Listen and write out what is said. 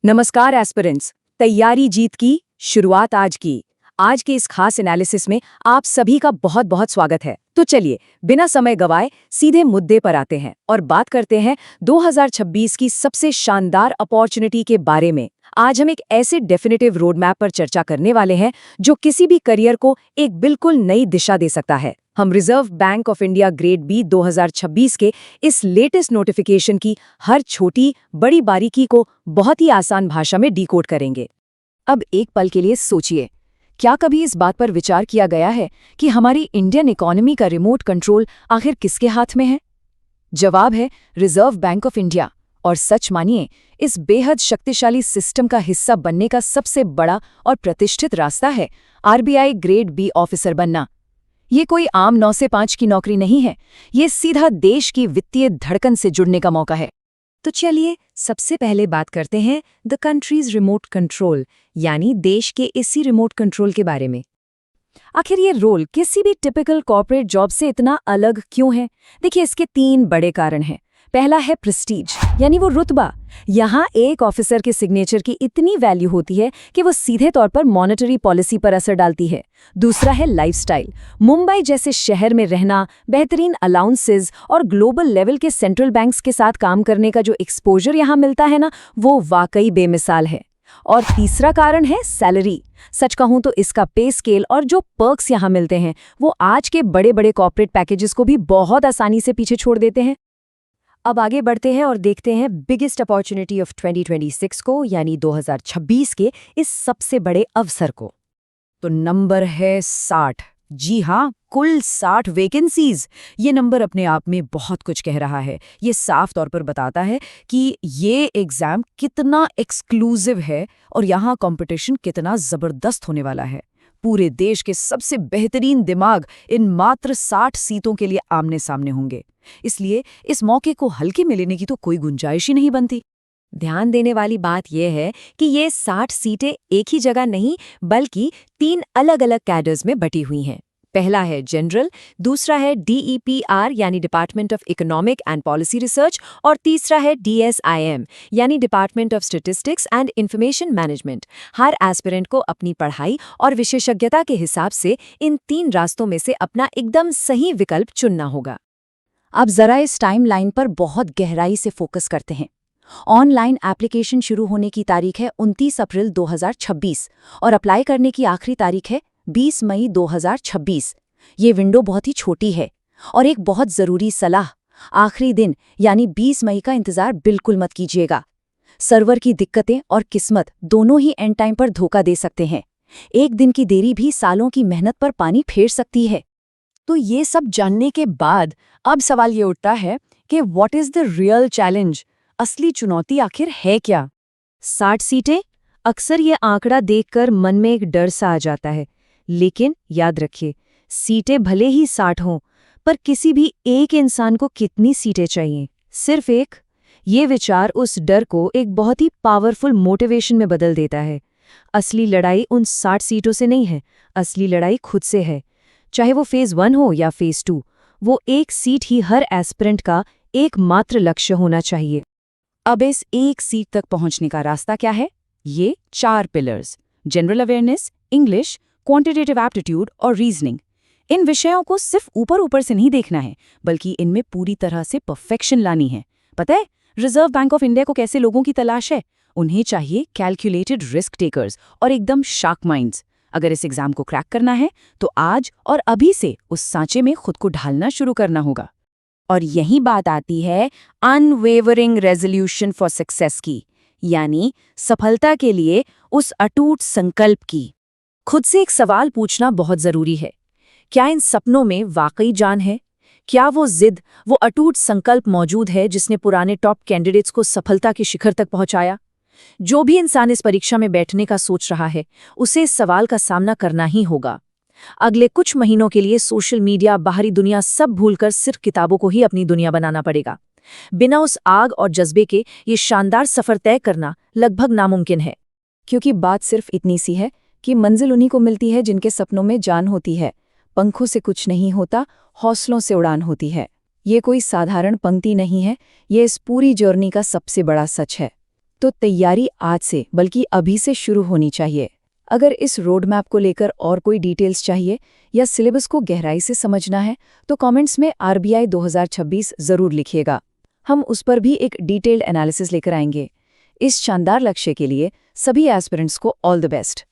नमस्कार एस्पिरेंट्स। तैयारी जीत की, शुरुआत आज की। आज के इस खास एनालिसिस में आप सभी का बहुत बहुत स्वागत है। तो चलिए बिना समय गवाए सीधे मुद्दे पर आते हैं और बात करते हैं 2026 की सबसे शानदार अपॉर्चुनिटी के बारे में। आज हम एक ऐसे डेफिनेटिव रोड मैप पर चर्चा करने वाले हैं जो किसी भी करियर को एक बिल्कुल नई दिशा दे सकता है। हम reserve bank of India grade B 2026 के इस लेटेस्ट नोटिफिकेशन की हर छोटी बड़ी बारीकी को बहुत ही आसान भाषा में डिकोड करेंगे। अब एक पल के लिए सोचिए, क्या कभी इस बात पर विचार किया गया है कि हमारी इंडियन इकोनॉमी का रिमोट कंट्रोल आखिर किसके हाथ में है? जवाब है रिजर्व बैंक ऑफ इंडिया। और सच मानिए, इस बेहद शक्तिशाली सिस्टम का हिस्सा बनने का सबसे बड़ा और प्रतिष्ठित रास्ता है आरबीआई ग्रेड बी ऑफिसर बनना। ये कोई आम 9 से 5 की नौकरी नहीं है, ये सीधा देश की वित्तीय धड़कन से जुड़ने का मौका है। तो चलिए सबसे पहले बात करते हैं द कंट्रीज रिमोट कंट्रोल, यानी देश के इसी रिमोट कंट्रोल के बारे में। आखिर ये रोल किसी भी टिपिकल कॉर्पोरेट जॉब से इतना अलग क्यों है? देखिए, इसके 3 बड़े कारण हैं। पहला है प्रेस्टीज, यानी वो रुतबा। यहाँ एक ऑफिसर के सिग्नेचर की इतनी वैल्यू होती है कि वो सीधे तौर पर मॉनेटरी पॉलिसी पर असर डालती है। दूसरा है लाइफस्टाइल। मुंबई जैसे शहर में रहना, बेहतरीन अलाउंसेस और ग्लोबल लेवल के सेंट्रल बैंक्स के साथ काम करने का जो एक्सपोजर यहाँ मिलता है ना, वो वाकई बेमिसाल है। और तीसरा कारण है सैलरी। सच कहूं तो इसका पे स्केल और जो पर्क्स यहाँ मिलते हैं वो आज के बड़े बड़े कॉर्पोरेट पैकेजेस को भी बहुत आसानी से पीछे छोड़ देते हैं। अब आगे बढ़ते हैं और देखते हैं बिगेस्ट अपॉर्चुनिटी ऑफ 2026 को, यानी 2026 के इस सबसे बड़े अवसर को। तो नंबर है 60। जी हाँ, कुल 60 वैकेंसीज। ये नंबर अपने आप में बहुत कुछ कह रहा है। ये साफ तौर पर बताता है कि ये एग्जाम कितना एक्सक्लूसिव है और यहाँ कंपटीशन कितना जबरदस्त होने वाला है। पूरे देश के सबसे बेहतरीन दिमाग इन मात्र 60 सीटों के लिए आमने सामने होंगे। इसलिए इस मौके को हल्के में लेने की तो कोई गुंजाइश ही नहीं बनती। ध्यान देने वाली बात यह है कि ये 60 सीटें एक ही जगह नहीं, बल्कि 3 अलग-अलग कैडर्स में बटी हुई हैं। पहला है जनरल, दूसरा है DEPR यानी department of economic and policy research, और तीसरा है DSIM यानी department of statistics and information management. Her aspirant को अपनी पढ़ाई और विशेषज्ञता के हिसाब से इन 3 रास्तों में से अपना एकदम सही विकल्प चुनना होगा। अब जरा इस टाइमलाइन पर बहुत गहराई से फोकस करते हैं। ऑनलाइन एप्लीकेशन शुरू होने की तारीख है 29 अप्रैल 2026 और अप्लाई करने की आखिरी तारीख है 20 मई 2026। ये विंडो बहुत ही छोटी है। और एक बहुत ज़रूरी सलाह, आखिरी दिन यानी 20 मई का इंतज़ार बिल्कुल मत कीजिएगा। सर्वर की दिक्कतें और किस्मत दोनों ही एंड टाइम पर धोखा दे सकते हैं। एक दिन की देरी भी सालों की मेहनत पर पानी फेर सकती है। तो ये सब जानने के बाद अब सवाल ये उठता है कि what is the real challenge? असली चुनौती आखिर है क्या? 60 सीटें? अक्सर ये आंकड़ा देखकर मन में एक डर सा आ जाता है। लेकिन याद रखिए, सीटें भले ही 60 हों, पर किसी भी एक इंसान को कितनी सीटें चाहिए? सिर्फ एक? ये विचार उस डर को एक बहुत ही पावरफुल मोटिवेशन में बदल देता है। असली लड़ाई उन 60 सीटों से नहीं है, असली लड़ाई खुद से है। चाहे वो फेज़ 1 हो या फेज़ 2, वो एक सीट ही हर एस्पिरेंट का एकमात्र लक्ष्य होना चाहिए। अब इस एक सीट तक पहुंचने का रास्ता क्या है? ये 4 pillars: general awareness, English, quantitative aptitude और रीजनिंग। इन विषयों को सिर्फ ऊपर ऊपर से नहीं देखना है, बल्कि इनमें पूरी तरह से परफेक्शन लानी है। पता है रिजर्व बैंक ऑफ इंडिया को कैसे लोगों की तलाश है? उन्हें चाहिए कैलकुलेटेड रिस्क टेकर्स और एकदम शार्प माइंड्स। अगर इस एग्जाम को क्रैक करना है तो आज और अभी से उस सांचे में खुद को ढालना शुरू करना होगा। और यही बात आती है अनवेवरिंग रेजोल्यूशन फॉर सक्सेस की, यानी सफलता के लिए उस अटूट संकल्प की। खुद से एक सवाल पूछना बहुत जरूरी है। क्या इन सपनों में वाकई जान है? क्या वो जिद, वो अटूट संकल्प मौजूद है जिसने पुराने टॉप कैंडिडेट्स को सफलता के शिखर तक पहुंचाया? जो भी इंसान इस परीक्षा में बैठने का सोच रहा है, उसे इस सवाल का सामना करना ही होगा। अगले कुछ महीनों के लिए सोशल मीडिया, बाहरी दुनिया सब भूलकर सिर्फ किताबों को ही अपनी दुनिया बनाना पड़ेगा। बिना उस आग और जज्बे के ये शानदार सफर तय करना लगभग नामुमकिन है। क्योंकि बात सिर्फ इतनी सी है कि मंजिल उन्हीं को मिलती है जिनके सपनों में जान होती है। पंखों से कुछ नहीं होता, हौसलों से उड़ान होती है। ये कोई साधारण पंक्ति नहीं है, ये इस पूरी जर्नी का सबसे बड़ा सच है। तो तैयारी आज से बल्कि अभी से शुरू होनी चाहिए। अगर इस रोड मैप को लेकर और कोई डिटेल्स चाहिए या सिलेबस को गहराई से समझना है तो कमेंट्स में आरबीआई 2026 जरूर लिखिएगा। हम उस पर भी एक डिटेल्ड एनालिसिस लेकर आएंगे। इस शानदार लक्ष्य के लिए सभी एस्पिरेंट्स को ऑल द बेस्ट।